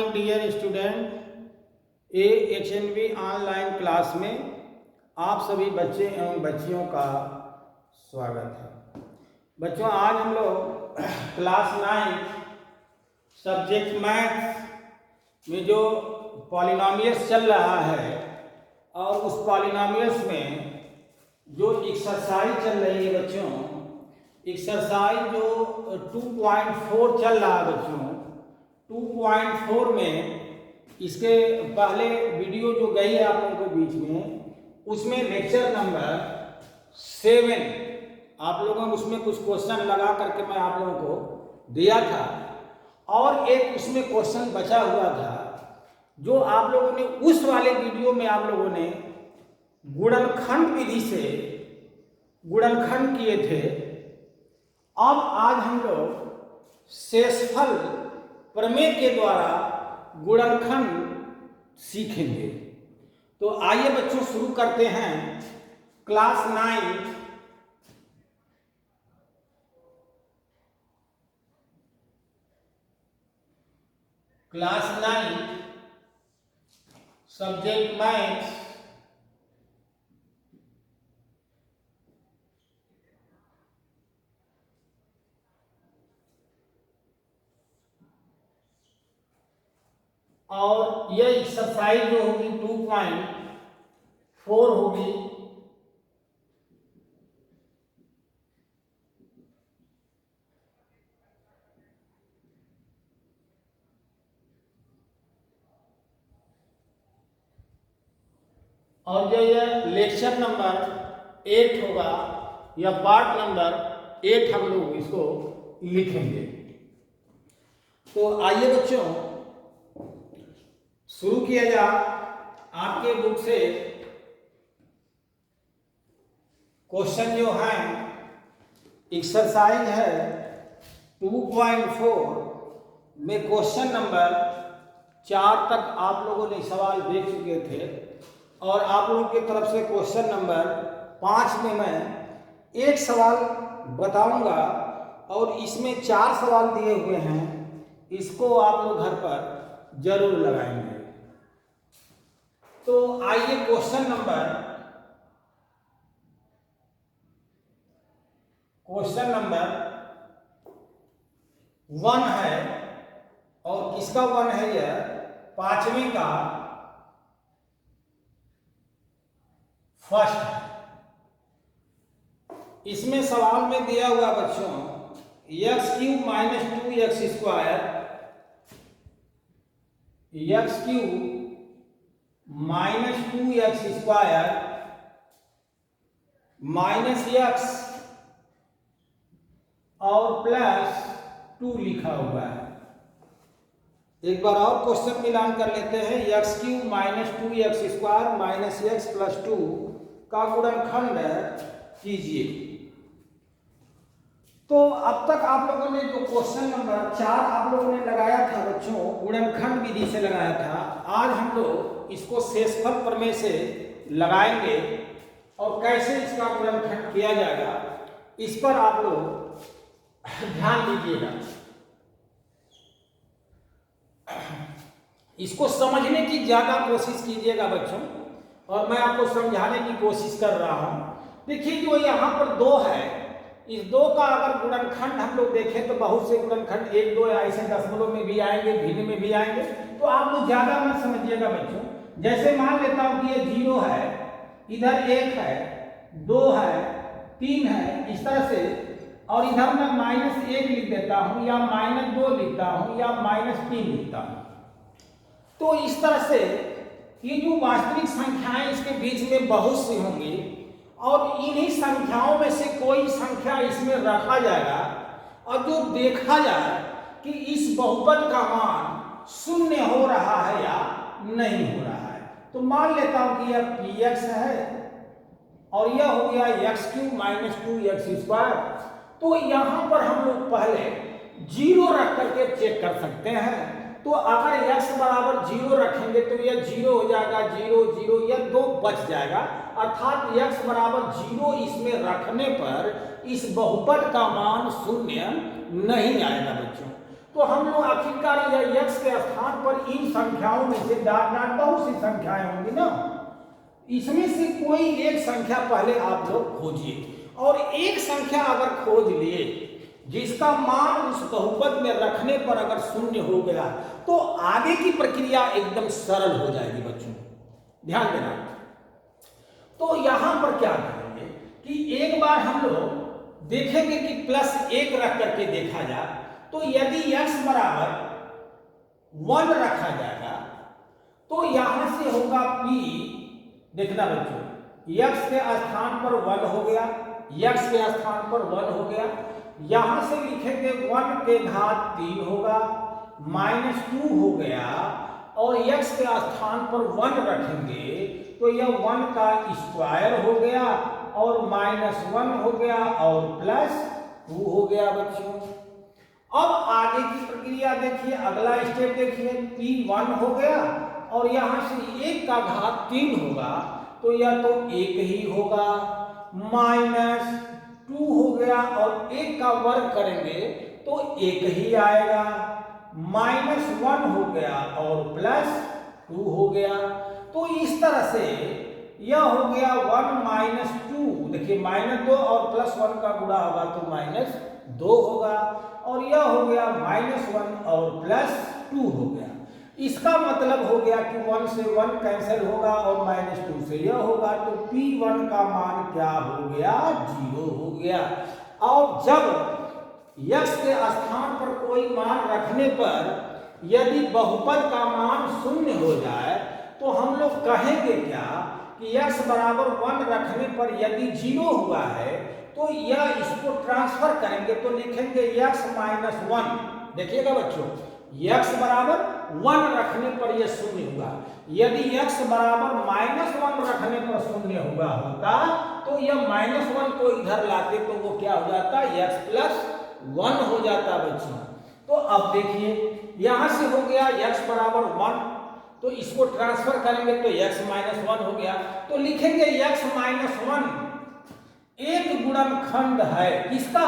Morning dear student. HNV online class में आप सभी बच्चे एवं बच्चियों का स्वागत है। बच्चों, आज हम लोग क्लास 9 सब्जेक्ट मैथ्स में जो पॉलिनोमियल्स चल रहा है और उस पॉलिनोमियल्स में जो एक्सरसाइज चल रही है बच्चों, एक्सरसाइज जो 2.4 चल रहा है बच्चों, 2.4 में इसके पहले वीडियो जो गई है आप लोगों के बीच में, उसमें लेक्चर नंबर 7 आप लोगों ने उसमें कुछ क्वेश्चन लगा करके मैं आप लोगों को दिया था और एक उसमें क्वेश्चन बचा हुआ था जो आप लोगों ने उस वाले वीडियो में आप लोगों ने गुणनखंड विधि से गुणनखंड किए थे। अब आज हम लोग शेषफल प्रमेय के द्वारा गुणनखंड सीखेंगे। तो आइए बच्चों शुरू करते हैं क्लास 9 सब्जेक्ट मैथ्स और यह एक्सरसाइज जो होगी 2.4 होगी। और जो यह लेक्चर नंबर 8 होगा या पार्ट नंबर 8 हम लोग इसको लिखेंगे। तो आइए बच्चों शुरू किया जा। आपके बुक से क्वेश्चन जो है एक्सरसाइज है 2.4 में क्वेश्चन नंबर 4 तक आप लोगों ने सवाल देख चुके थे और आप लोगों की तरफ से क्वेश्चन नंबर 5 में मैं एक सवाल बताऊंगा और इसमें 4 सवाल दिए हुए हैं। इसको आप लोग घर पर जरूर लगाएंगे। तो आइए क्वेश्चन नंबर 1 है और किसका 1 है? यह 5वें का फर्स्ट है। इसमें सवाल में दिया हुआ बच्चों x³ - 2x² x³ -2x² - x और +2 लिखा हुआ है। एक बार और क्वेश्चन मिलान कर लेते हैं। x³ - 2x² - x + 2 का गुणनखंड कीजिए। तो अब तक आप लोगों ने जो क्वेश्चन नंबर 4 आप लोगों ने लगाया था बच्चों, गुणनखंड विधि से लगाया था। आज हम लोग इसको शेषफल प्रमेय से लगाएंगे और कैसे इसका गुणनखंड किया जाएगा इस पर आप लोग ध्यान दीजिएगा। इसको समझने की ज्यादा कोशिश कीजिएगा बच्चों और मैं आपको समझाने की कोशिश कर रहा हूं। देखिए जो यहाँ पर 2 है, इस 2 का अगर गुणनखंड हम लोग देखें तो बहुत से गुणनखंड 1, 2 ऐसे दशमलव में भी आएंगे, भिन्न में भी आएंगे। तो आप लोग ज्यादा मत समझिएगा बच्चों। जैसे मान लेता हूं कि ये 0 है, इधर 1 है, 2 है, 3 है, इस तरह से, और इधर मैं -1 लिख देता हूं या -2 लिखता हूं या -3 लिखता हूं। तो इस तरह से ये जो वास्तविक संख्याएं इसके बीच में बहुत सी होंगी और इन्हीं संख्याओं में से कोई संख्या इसमें रखा जाएगा और जो देखा जाए कि इस बहुपद का मान 0 हो रहा है या नहीं हो रहा है। तो मान लेता हूं कि यह px है और यह हो गया x³ - 2x²। तो यहां पर हम लोग पहले 0 रख करके चेक कर सकते हैं। तो अगर x बराबर 0 रखेंगे तो यह 0 हो जाएगा, 0 0, यह 2 बच जाएगा। अर्थात x बराबर 0 इसमें रखने पर इस बहुपद का मान 0 नहीं आएगा बच्चों। तो हम लोग आखिरकार यह x के स्थान पर इन संख्याओं में से डॉट डॉट बहुत सी संख्याएं होंगी ना, इसमें से कोई एक संख्या पहले आप लोग खोजिए, और एक संख्या अगर खोज लिए जिसका मान उस बहुपद में रखने पर अगर शून्य हो गया तो आगे की प्रक्रिया एकदम सरल हो जाएगी बच्चों, ध्यान देना। तो यहां पर क्या करेंगे कि एक बार हम लोग देखेंगे कि +1 रख करके देखा जाए, तो यदि x बराबर 1 रखा जाएगा तो यहां से होगा p, देखना बच्चों, x के स्थान पर 1 हो गया, x के स्थान पर 1 हो गया, यहां से लिखेंगे 1 के घात 3 होगा, -2 हो गया, और x के स्थान पर 1 रखेंगे तो यह 1 का स्क्वायर हो गया, और -1 हो गया, और +2 हो गया बच्चों। अब आगे की प्रक्रिया देखिए, अगला स्टेप देखिए, p1 हो गया और यहां से 1 का घात 3 होगा तो यह तो 1 ही होगा, -2 हो गया, और 1 का वर्ग करेंगे तो 1 ही आएगा, -1 हो गया और +2 हो गया। तो इस तरह से यह हो गया 1 - 2, देखिए -2 और +1 का गुणा होगा तो -2 होगा, और यह हो गया -1 और +2 हो गया। इसका मतलब हो गया कि 1 से 1 कैंसिल होगा और -2 से यह होगा, तो p1 का मान क्या हो गया, 0 हो गया। और जब x के स्थान पर कोई मान रखने पर यदि बहुपद का मान 0 हो जाए तो हम लोग कहेंगे क्या कि x बराबर 1 रखने पर यदि 0 हुआ है तो यह इसको ट्रांसफर करेंगे तो लिखेंगे x - 1। देखिएगा बच्चों, x बराबर 1 रखने पर यह 0 हुआ, यदि x बराबर -1 रखने पर 0 हुआ होता तो यह -1 को इधर लाते तो वो क्या हो जाता, x + 1 हो जाता बच्चों। तो अब देखिए यहां से हो गया x बराबर 1, तो इसको ट्रांसफर करेंगे तो x - 1 हो गया, तो लिखेंगे x - 1 एक गुणनखंड है किसका,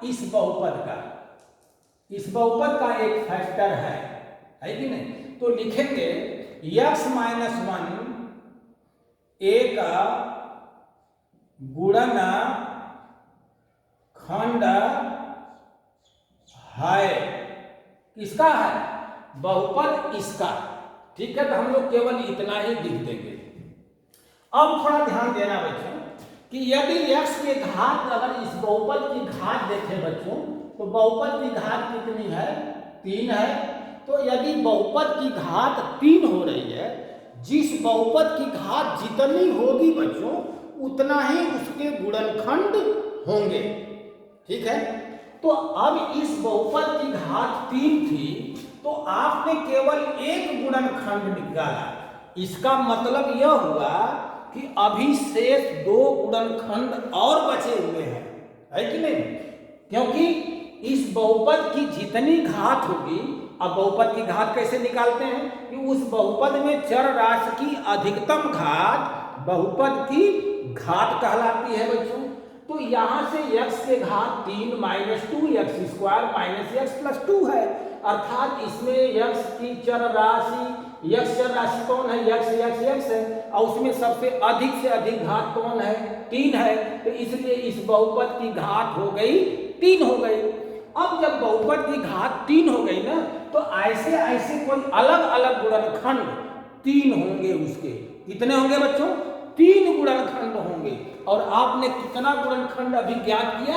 इस बहुपद का, इस बहुपद का एक फैक्टर है कि नहीं। तो लिखेंगे x - 1 एक गुणनखंड है, किसका है, बहुपद इसका, ठीक है। तो हम लोग केवल इतना ही लिख देंगे। अब थोड़ा ध्यान देना बच्चों कि यदि x के घात, अगर इस बहुपद की घात देखें बच्चों तो बहुपद की घात कितनी है, 3 है। तो यदि बहुपद की घात 3 हो रही है, जिस बहुपद की घात जितनी होगी बच्चों उतना ही उसके गुणनखंड होंगे, ठीक है। तो अब इस बहुपद की घात 3 थी तो आपने केवल एक गुणनखंड निकाला, इसका मतलब यह हुआ कि अभी शेष 2 गुणनखंड और बचे हुए हैं, है कि नहीं। क्योंकि इस बहुपद की जितनी घात होगी, अब बहुपद की घात कैसे निकालते हैं कि उस बहुपद में चर राशि की अधिकतम घात बहुपद की घात कहलाती है बच्चों। तो यहां से x के घात 3 - 2x² - x + 2 है, अर्थात इसमें x की चर राशि, x चर राशि कौन है, x है, और उसमें सबसे अधिक से अधिक घात कौन है, 3 है। तो इसलिए इस बहुपद की घात हो गई 3 हो गई। अब जब बहुपद की घात 3 हो गई ना तो ऐसे ऐसे कोई अलग अलग गुणनखंड 3 होंगे, उसके कितने होंगे बच्चों, 3 गुणनखंड होंगे। और आपने कितना गुणनखंड अभी ज्ञात किया,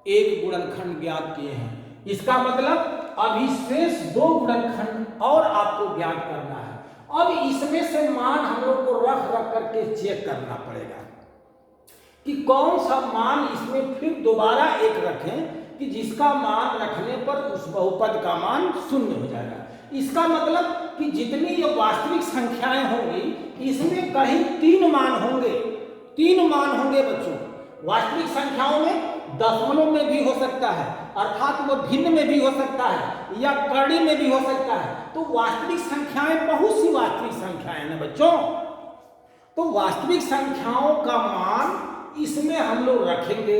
1 गुणनखंड ज्ञात किए हैं। इसका मतलब अभी शेष 2 गुणनखंड और आपको ज्ञात करना है। अब इसमें से मान हम लोग को रख करके चेक करना पड़ेगा कि कौन सा मान इसमें फिर दोबारा एक रखें कि जिसका मान रखने पर उस बहुपद का मान 0 हो जाएगा। इसका मतलब कि जितनी ये वास्तविक संख्याएं होंगी इसमें कहीं 3 मान होंगे, 3 मान होंगे बच्चों। वास्तविक संख्याओं में दशमलव में भी हो सकता है, अर्थात वो भिन्न में भी हो सकता है, या कड़ी में भी हो सकता है। तो वास्तविक संख्याएं, बहुत सी वास्तविक संख्याएं हैं बच्चों। तो वास्तविक संख्याओं का मान इसमें हम लोग रखेंगे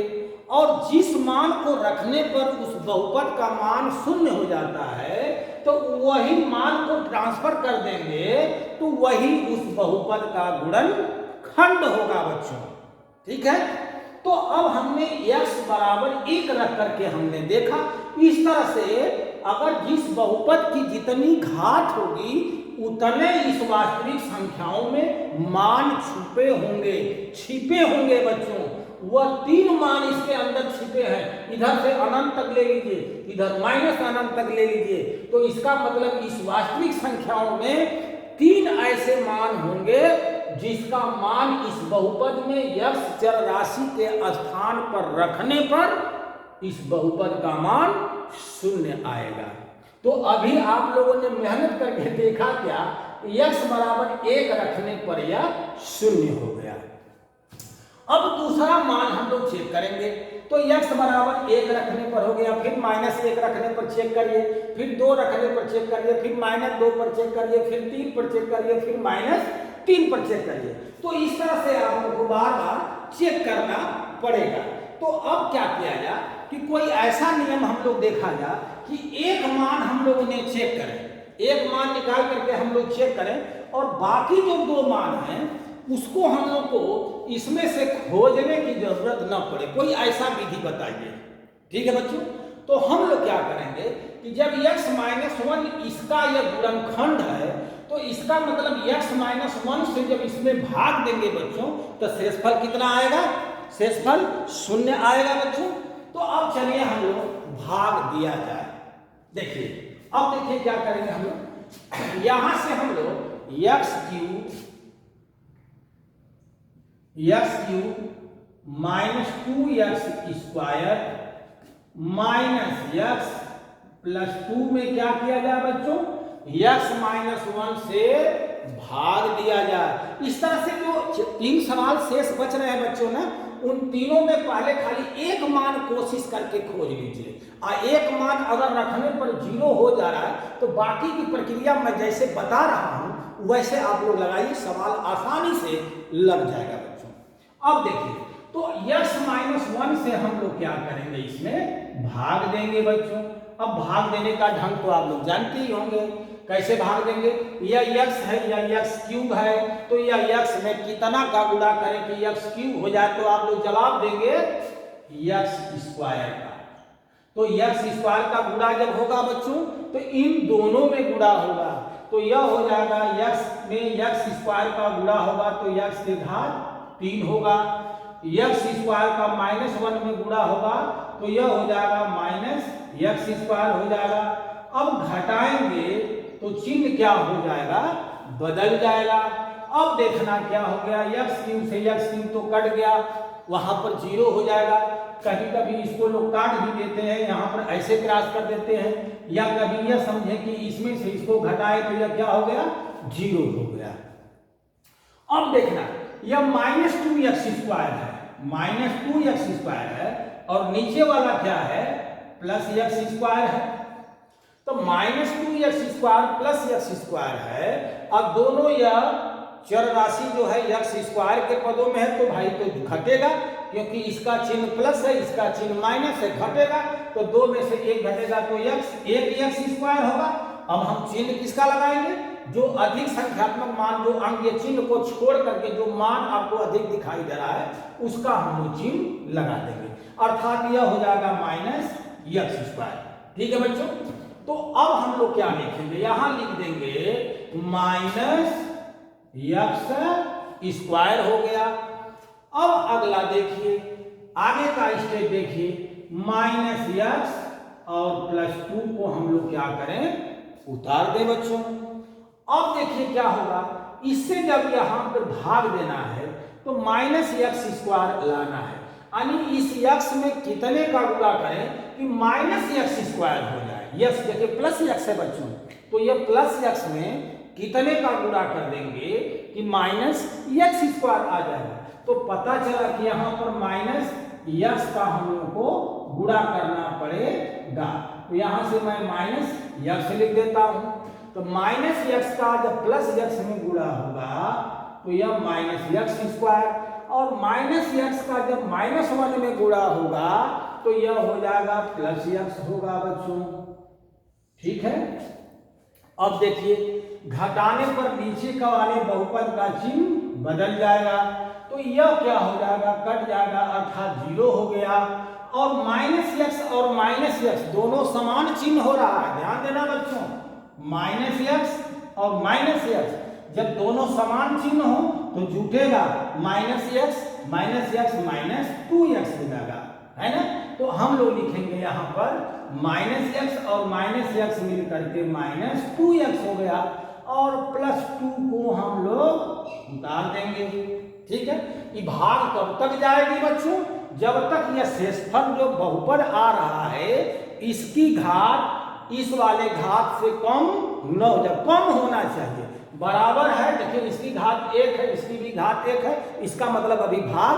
और जिस मान को रखने पर उस बहुपद का मान शून्य हो जाता है तो वही मान को ट्रांसफर कर देंगे तो वही उस बहुपद का गुणनखंड होगा बच्चों। ठीक है, तो अब हमने x बराबर 1 रख करके हमने देखा। इस तरह से अगर जिस बहुपद की जितनी घात होगी उतने इस वास्तविक संख्याओं में मान छिपे होंगे बच्चों। वह 3 मान इसके अंदर छिपे हैं, इधर से अनंत तक ले लीजिए, इधर माइनस अनंत तक ले लीजिए, तो इसका मतलब इस वास्तविक संख्याओं में 3 ऐसे मान होंगे जिसका मान इस बहुपद में x चर राशि के स्थान पर रखने पर इस बहुपद का मान शून्य आएगा। तो अभी आप लोगों ने मेहनत करके देखा क्या, x बराबर 1 रखने पर यह शून्य हो गया। अब दूसरा मान हम लोग चेक करेंगे, तो x बराबर 1 रखने पर हो गया, फिर -1 रखने पर चेक करिए, फिर 2 रखने पर चेक करिए, फिर -2 पर चेक करिए, फिर 3 पर चेक करिए, फिर -3 पर चेक करिए। तो इस तरह से आप लोग को बार बार चेक करना पड़ेगा। तो अब क्या किया जाए कि कोई ऐसा नियम हम लोग देखा जाए कि एक मान हम लोगों ने चेक करें, एक मान निकाल करके हम लोग चेक करें और बाकी जो 2 मान हैं उसको हम लोग को इसमें से खोजने की जरूरत न पड़े। कोई ऐसा विधि बताइए। ठीक है बच्चों, तो हम लोग क्या करेंगे कि जब x-1 इसका यह गुणनखंड है तो इसका मतलब x-1 से जब इसमें भाग देंगे बच्चों तो शेषफल कितना आएगा, शेषफल 0 आएगा बच्चों। तो अब चलिए हम लोग भाग दिया जाए। देखिए अब देखिए क्या करेंगे हम लोग, यहां से हम लोग x³ -2x² -x + 2 में क्या किया जाए बच्चों, x-1 से भाग दिया जाए। इस तरह से जो 3 सवाल शेष बच रहे हैं बच्चों ना, उन तीनों में पहले खाली एक मान कोशिश करके खोज लीजिए। एक मान अगर रखने पर 0 हो जा रहा है तो बाकी की प्रक्रिया मैं जैसे बता रहा हूं वैसे आप लोग लगाइए, सवाल आसानी से लग जाएगा बच्चों। अब देखिए तो x-1 से हम लोग क्या करेंगे, इसमें भाग देंगे बच्चों। अब भाग देने का ढंग तो आप लोग जानते ही होंगे, कैसे भाग देंगे। यह x है या x³ है तो यह x में कितना का गुणा करें कि x³ हो जाए, तो आप लोग जवाब देंगे x² का। तो x² का गुणा जब होगा बच्चों तो इन दोनों में गुणा होगा, तो यह हो जाएगा x में x² का गुणा होगा तो x की घात 3 होगा, x² का -1 में गुणा होगा तो यह हो जाएगा -x² हो जाएगा। अब घटाएंगे तो चिन्ह क्या हो जाएगा, बदल जाएगा। अब देखना क्या हो गया, x³ से x³ तो कट गया, वहां पर 0 हो जाएगा। कभी कभी इसको लोग काट भी देते हैं, यहाँ पर ऐसे क्रॉस कर देते हैं, या कभी यह समझे कि इसमें से इसको घटाए तो यह क्या हो गया, 0 हो गया। अब देखना यह -2x² है, -2x² है और नीचे वाला क्या है, +x² है। तो -2x² +x² है। अब दोनों यह चर राशि जो है x² के पदों में है तो भाई तो घटेगा, क्योंकि इसका चिन्ह प्लस है, इसका चिन्ह माइनस है, घटेगा। तो 2 में से 1 घटेगा तो एक x² होगा। अब हम चिन्ह किसका लगाएंगे, जो अधिक संख्यात्मक मान, जो अंक, ये चिन्ह को छोड़ करके जो मान आपको अधिक दिखाई दे रहा है उसका हम लोग चिन्ह लगा देंगे, अर्थात यह हो जाएगा -x²। ठीक है बच्चों, तो अब हम लोग क्या लिखेंगे, यहां लिख देंगे -x² हो गया। अब अगला देखिए, आगे का स्टेप देखिए, -x और +2 को हम लोग क्या करें, उतार दें बच्चों। अब देखिए क्या होगा, इससे जब यहां पर भाग देना है तो -x² लाना है, यानी इस x में कितने का गुणा करें कि -x² हो जाए। x देखिए +x है बच्चों, तो ये +x में कितने का गुणा कर देंगे कि -x² आ जाएगा। तो पता चला कि यहाँ पर -x का हम लोग को गुणा करना पड़ेगा। तो यहां से मैं -x लिख देता हूं। तो -x का जब +x में गुणा होगा तो यह -x²। और माइनस एक्स का जब -1 में गुणा होगा तो यह हो जाएगा प्लस एक्स होगा बच्चों। ठीक है, अब देखिए घटाने पर नीचे का वाले बहुपद का चिन्ह बदल जाएगा, तो यह क्या हो जाएगा, कट जाएगा, अर्थात 0 हो गया। और माइनस एक्स और माइनस एक्स दोनों समान चिन्ह हो रहा है, ध्यान देना बच्चों, माइनस एक्स और माइनस एक्स जब दोनों समान चिन्ह हो तो जुटेगा माइनस एक्स माइनस 2x हो जाएगा, है ना। तो हम लोग लिखेंगे यहाँ पर माइनस एक्स और माइनस एक्स मिल करके माइनस 2x हो गया, और प्लस 2 को हम लोग उतार देंगे। ठीक है, ये भाग कब तक जाएगी बच्चों, जब तक यह शेषफल जो बहुपद आ रहा है इसकी घात इस वाले घात से कम न हो जाए, कम होना चाहिए, बराबर है। देखिए इसकी घात 1 है, इसकी भी घात 1 है, इसका मतलब अभी भाग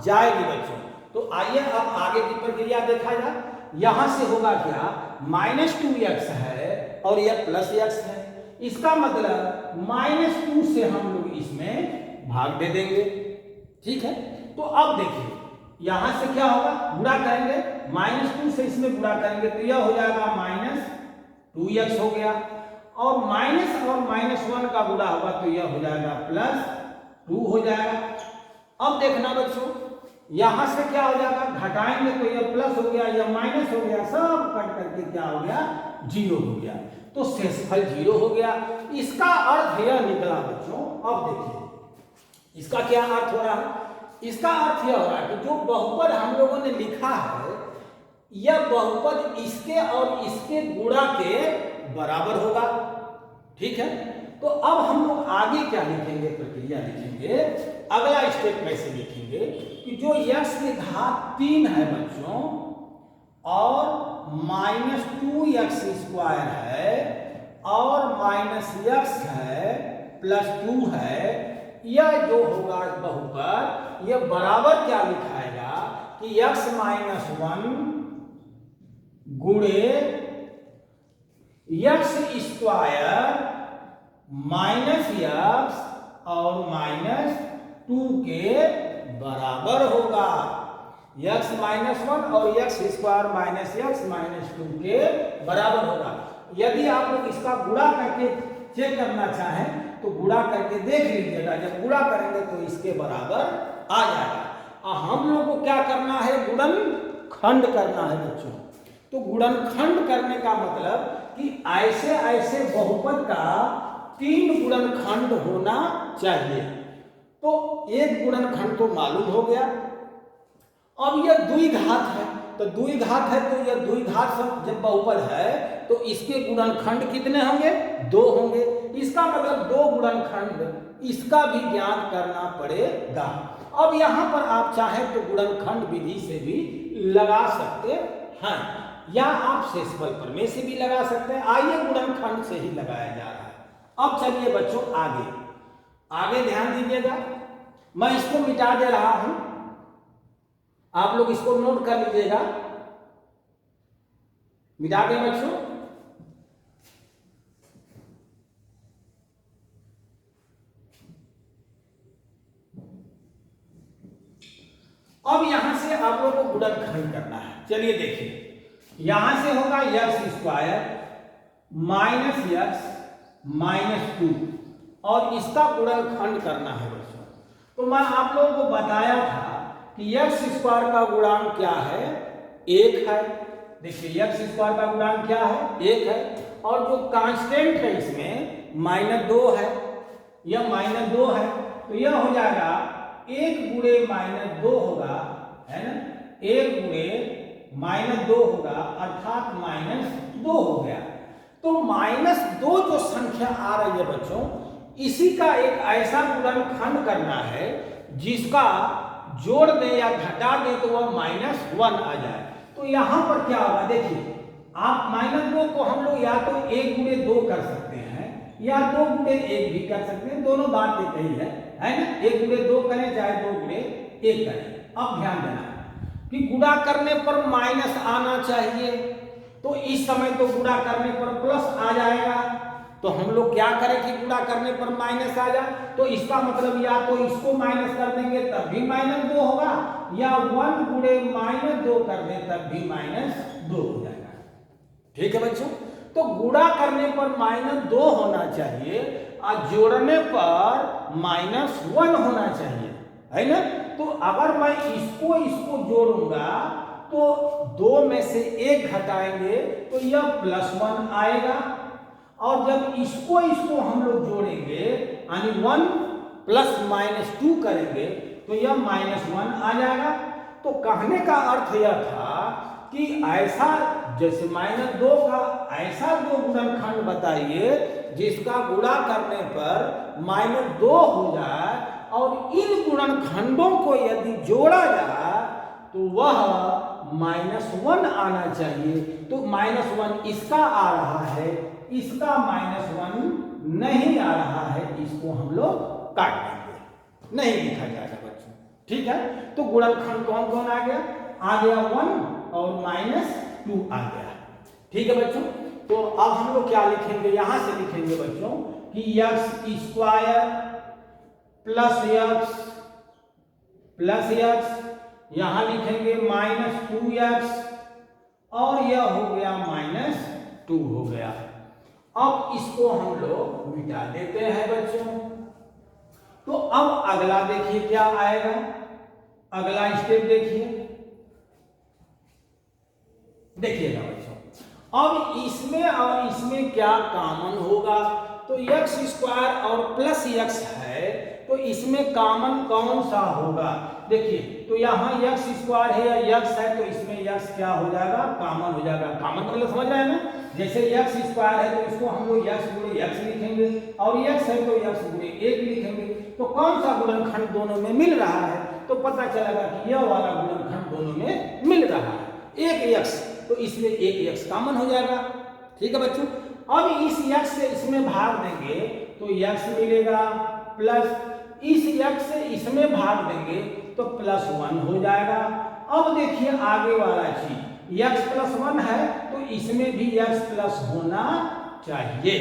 जाएगी बच्चों। तो आइए अब आगे की प्रक्रिया देखा जाए। यहां से होगा क्या, -2x है और यह +x है, इसका मतलब -2 से हम लोग इसमें भाग दे देंगे। ठीक है, तो अब देखिए यहां से क्या होगा, गुणा करेंगे, -2 से इसमें गुणा करेंगे तो यह हो जाएगा -2x हो गया, और माइनस और -1 का गुणा होगा तो यह हो जाएगा +2 हो जाएगा। अब देखना बच्चों यहां से क्या हो जाएगा, घटाएंगे तो यह प्लस हो गया, यह माइनस हो गया, सब कट करके क्या हो गया, 0 हो गया, तो शेषफल 0 हो गया। इसका अर्थ यह निकला बच्चों, अब देखिए इसका क्या अर्थ हो रहा है, इसका अर्थ यह हो रहा है कि जो बहुपद हम लोगों ने लिखा है यह बहुपद इसके और इसके गुणा के बराबर होगा। ठीक है, तो अब हम लोग आगे क्या लिखेंगे, प्रक्रिया लिखेंगे, अगला स्टेप में से लिखेंगे कि जो x की घात 3 है बच्चों और -2x² है और -x है +2 है, यह जो होगा बहुपद यह बराबर क्या लिखाएगा कि x-1 गुणे x² -x और -2 के बराबर होगा, x-1 और x² -x -2 के बराबर होगा। यदि आप लोग इसका गुणा करके चेक करना चाहें तो गुणा करके देख लीजिएगा, जब गुणा करेंगे तो इसके बराबर आ जाएगा। हम लोग को क्या करना है, गुणनखंड करना है बच्चों। तो गुणनखंड करने का मतलब कि ऐसे ऐसे बहुपद का 3 गुणनखंड होना चाहिए। तो एक गुणनखंड तो मालूम हो गया, अब यह द्विघात है, तो द्विघात है तो यह द्विघात जब बहुपद है तो इसके गुणनखंड कितने होंगे, 2 होंगे, इसका मतलब 2 गुणनखंड, इसका भी ज्ञान करना पड़ेगा। अब यहां पर आप चाहें तो गुणनखंड विधि से भी लगा सकते हैं या आप शेषफल प्रमेय से भी लगा सकते हैं। आइए गुणनखंड से ही लगाया जा रहा है। अब चलिए बच्चों आगे ध्यान दीजिएगा, मैं इसको मिटा दे रहा हूं, आप लोग इसको नोट कर लीजिएगा, मिटा दें बच्चों। अब यहां से आप लोगों को गुणनखंड करना है। चलिए देखिए, यहां से होगा x² -x -2 और इसका गुणनखंड करना है बच्चों। तो मैं आप लोगों को बताया था कि x² का गुणांक क्या है, 1 है। देखिए x² का गुणांक क्या है, 1 है, और जो कांस्टेंट है इसमें -2 है, यह -2 है, तो यह हो जाएगा 1 गुणे -2 होगा, है ना, 1 गुणे -2 होगा अर्थात -2 हो गया। तो -2 जो संख्या आ रही है बच्चों, इसी का एक ऐसा गुणनखंड करना है जिसका जोड़ दें या घटा दें तो वह -1 आ जाए। तो यहां पर क्या होगा, देखिए आप -2 को हम लोग या तो 1 गुणे 2 कर सकते हैं या 2 गुणे 1 भी कर सकते हैं, दोनों बात एक ही है ना, 1 गुणे 2 करें चाहे 2 गुणे 1 करें। अब ध्यान देना कि गुणा करने पर माइनस आना चाहिए, तो इस समय तो गुणा करने पर प्लस आ जाएगा, तो हम लोग क्या करें कि गुणा करने पर माइनस आ जाए, तो इसका मतलब या तो इसको माइनस कर देंगे तब भी -2 होगा, या 1 गुणे -2 कर दें तब भी -2 हो जाएगा। ठीक है बच्चों, तो गुणा करने पर -2 होना चाहिए और जोड़ने पर -1 होना चाहिए, है ना। तो अगर मैं इसको जोड़ूंगा तो 2 में से 1 घटाएंगे तो यह +1 आएगा, और जब इसको हम लोग जोड़ेंगे यानी 1 + -2 करेंगे तो यह -1 आ जाएगा। तो कहने का अर्थ यह था कि ऐसा जैसे -2 का ऐसा जो गुणनखंड बताइए जिसका गुणा करने पर -2 हो जाए, और इन गुणनखंडों को यदि जोड़ा जाए तो वह -1 आना चाहिए। तो -1 इसका आ रहा है, इसका -1 नहीं आ रहा है, इसको हम लोग काट देंगे, नहीं लिखा जाएगा बच्चों। ठीक है, तो गुणनखंड कौन कौन आ गया 1 और -2 आ गया। ठीक है बच्चों, तो अब हम लोग क्या लिखेंगे, यहां से लिखेंगे बच्चों कि x² प्लस x यहां लिखेंगे -2x, और यह हो गया -2 हो गया। अब इसको हम लोग मिटा देते हैं बच्चों। तो अब अगला देखिए क्या आएगा, अगला स्टेप देखिएगा बच्चों। अब इसमें और इसमें क्या कॉमन होगा, तो x² और +x है, तो इसमें कॉमन कौन सा होगा, देखिए तो यहाँ x² है या x है, तो इसमें x क्या हो जाएगा, कॉमन हो जाएगा। कॉमन मतलब समझ रहे हैं ना, जैसे x² है तो इसको हम लोग x गुणे x लिखेंगे, और x है तो x गुणे 1 लिखेंगे। तो कौन सा गुणनखंड दोनों में मिल रहा है, तो पता चलेगा कि यह वाला गुणनखंड दोनों में मिल रहा है, 1x, तो इसमें 1x कॉमन हो जाएगा। ठीक है बच्चों, अब इस x से इसमें भाग देंगे तो x मिलेगा, प्लस इस x से इसमें भाग देंगे तो +1 हो जाएगा। अब देखिए आगे वाला चीज x +1 है तो इसमें भी x प्लस होना चाहिए,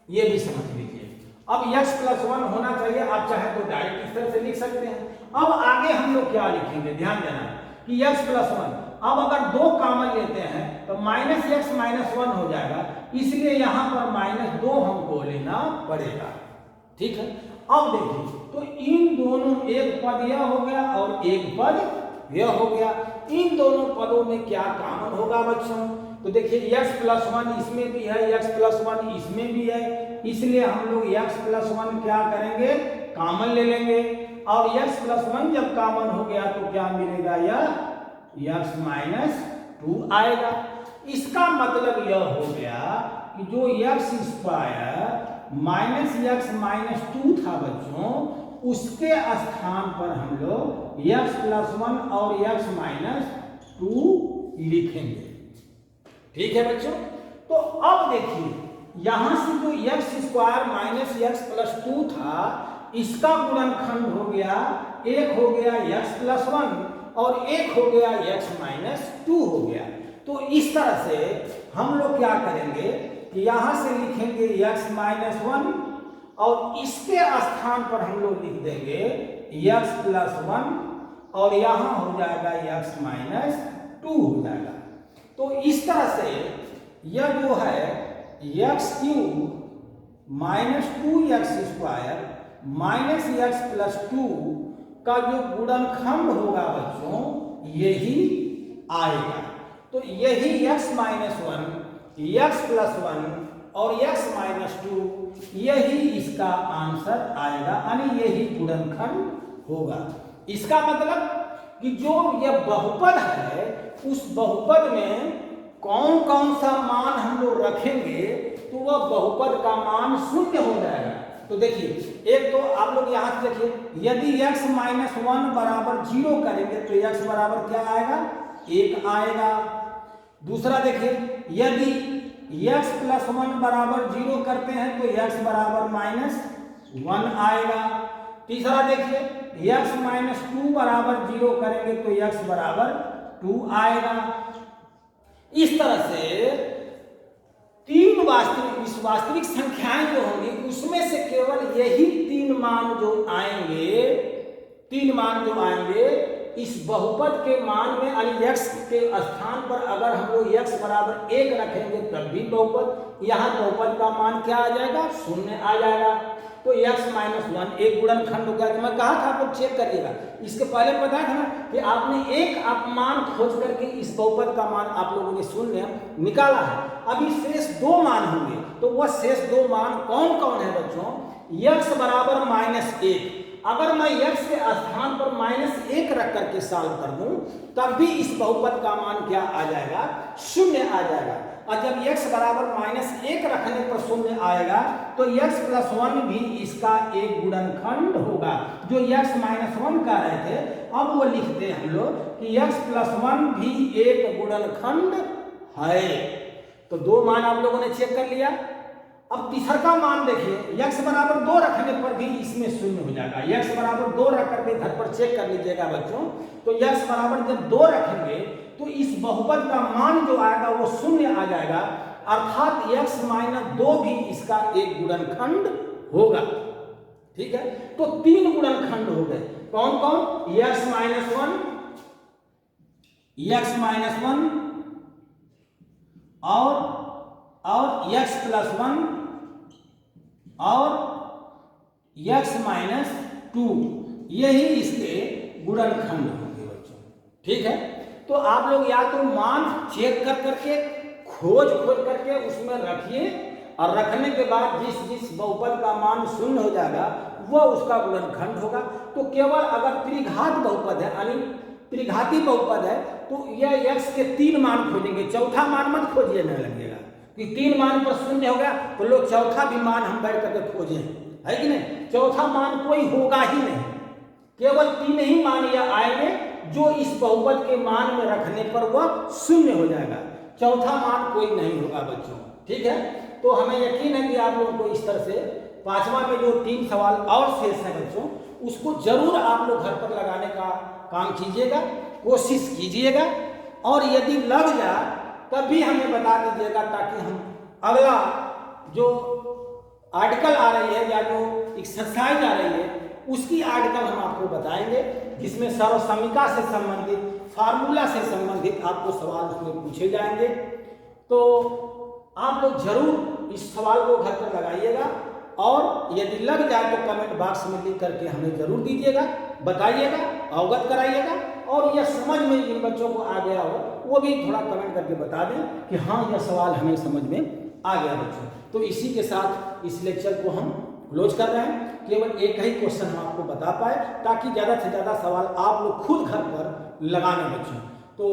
ये भी समझ लीजिए। अब x +1 होना चाहिए, आप चाहे तो डायरेक्ट इस तरह से लिख सकते हैं। अब आगे हम लोग क्या लिखेंगे, ध्यान देना कि x +1, अब अगर 2 कॉमन लेते हैं तो -x -1 हो जाएगा, इसलिए यहां पर -2 हमको लेना पड़ेगा। ठीक है, अब देखिए तो इन दोनों, एक पद यह हो गया और एक पद यह हो गया, इन दोनों पदों में क्या कॉमन होगा बच्चों, तो देखिए x +1 इसमें भी है, x +1 इसमें भी है, इसलिए हम लोग x +1 क्या करेंगे, कॉमन ले लेंगे, और x +1 जब कॉमन हो गया तो क्या मिलेगा, यह x -2 आएगा। इसका मतलब यह हो गया कि जो x² -2 था बच्चों, उसके स्थान पर हम लोग x +1 और x -2 लिखेंगे। ठीक है बच्चों, तो अब देखिए यहां से जो x² -x +2 था, इसका गुणनखंड हो गया, एक हो गया x +1 और एक हो गया x -2 हो गया। तो इस तरह से हम लोग क्या करेंगे, यहां से लिखेंगे x -1 और इसके स्थान पर हम लोग लिख देंगे x +1 और यहां हो जाएगा x -2 हो जाएगा। तो इस तरह से यह जो है x³ -2x² -x +2 का जो गुणनखंड होगा बच्चों, यही आएगा। तो यही x -1 x +1 और x -2 यही इसका आंसर आएगा, यानी यही गुणनखंड होगा। इसका मतलब कि जो यह बहुपद है, उस बहुपद में कौन कौन सा मान हम लोग रखेंगे तो वह बहुपद का मान 0 हो जाएगा। तो देखिए, एक तो आप लोग यहां से देखिए, यदि x -1 बराबर 0 करेंगे तो x बराबर क्या आएगा, 1 आएगा। दूसरा देखिए, यदि x +1 बराबर 0 करते हैं तो x बराबर -1 आएगा। तीसरा देखिए, x -2 बराबर 0 करेंगे तो x बराबर 2 आएगा। इस तरह से तीन वास्तविक संख्याएं जो होंगी उसमें से केवल यही तीन मान जो आएंगे इस बहुपद के मान में, यानी x के स्थान पर अगर हम लोग x बराबर 1 रखेंगे तब भी बहुपद, यहाँ बहुपद का मान क्या आ जाएगा, 0 आ जाएगा। तो x - 1 एक गुणनखंड हो गया। मैं कहा था आप लोग चेक करिएगा, इसके पहले पता था ना कि आपने एक मान खोज करके इस बहुपद का मान आप लोगों ने 0 निकाला है। अभी शेष 2 मान होंगे, तो वह शेष 2 मान कौन कौन है बच्चों, x बराबर -1। अगर मैं x के स्थान पर -1 रख करके सॉल्व कर दूं तब भी इस बहुपद का मान क्या आ जाएगा, 0 आ जाएगा। और जब x बराबर -1 रखने पर 0 आएगा तो x + 1 भी इसका एक गुणनखंड होगा। जो x - 1 कह रहे थे अब वो लिखते हैं हम लोग कि x + 1 भी एक गुणनखंड है। तो 2 मान आप लोगों ने चेक कर लिया। अब तीसरा का मान देखिए, x बराबर 2 रखने पर भी इसमें 0 हो जाएगा। x बराबर 2 रख करके घर पर चेक कर लीजिएगा बच्चों। तो x बराबर जब 2 रखेंगे तो इस बहुपद का मान जो आएगा वो 0 आ जाएगा, अर्थात x - 2 भी इसका एक गुणनखंड होगा। ठीक है, तो 3 गुणनखंड हो गए। कौन कौन, x - 1 और x + 1 और x - 2, यही इसके गुणनखंड होंगे बच्चों। ठीक है, तो आप लोग या तो मान चेक कर करके खोज करके उसमें रखिए, और रखने के बाद जिस बहुपद का मान 0 हो जाएगा वह उसका गुणनखंड होगा। तो केवल अगर त्रिघात बहुपद है, यानी त्रिघाती बहुपद है, तो यह x के 3 मान खोजेंगे, चौथा मान मत खोजिए, नहीं लगेगा कि 3 मान पर 0 हो गया तो लोग चौथा भी मान हम बैठ करके खोजे, है कि नहीं। चौथा मान कोई होगा ही नहीं, केवल 3 ही मान यह आएंगे जो इस बहुपद के मान में रखने पर वह 0 हो जाएगा। चौथा मान कोई नहीं होगा बच्चों। ठीक है, तो हमें यकीन है कि आप लोगों को इस तरह से 5वां में जो 3 सवाल और शेष है बच्चों, उसको जरूर आप लोग घर पर लगाने का काम कीजिएगा, कोशिश कीजिएगा, और यदि लग जाए तब भी हमें बता दीजिएगा, ताकि हम अगला जो आर्टिकल आ रही है या जो एक्सरसाइज आ रही है उसकी आर्टिकल हम आपको बताएंगे, जिसमें सर्वसमीका से संबंधित, फार्मूला से संबंधित आपको सवाल उसमें पूछे जाएंगे। तो आप लोग जरूर इस सवाल को घर पर लगाइएगा, और यदि लग जाए तो कमेंट बॉक्स में लिख करके हमें जरूर दीजिएगा, बताइएगा, अवगत कराइएगा, और यह समझ में जिन बच्चों को आ गया हो वो भी थोड़ा कमेंट करके बता दें कि हाँ यह सवाल हमें समझ में आ गया बच्चों। तो इसी के साथ इस लेक्चर को हम क्लोज कर रहे हैं। केवल एक ही क्वेश्चन हम आपको बता पाए, ताकि ज़्यादा से ज़्यादा सवाल आप लोग खुद घर पर लगाने बच्चों। तो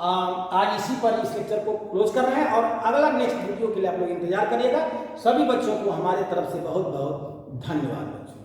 आज इसी पर इस लेक्चर को क्लोज कर रहे हैं, और अगला नेक्स्ट वीडियो के लिए आप लोग इंतजार करिएगा। सभी बच्चों को हमारे तरफ से बहुत बहुत धन्यवाद बच्चों।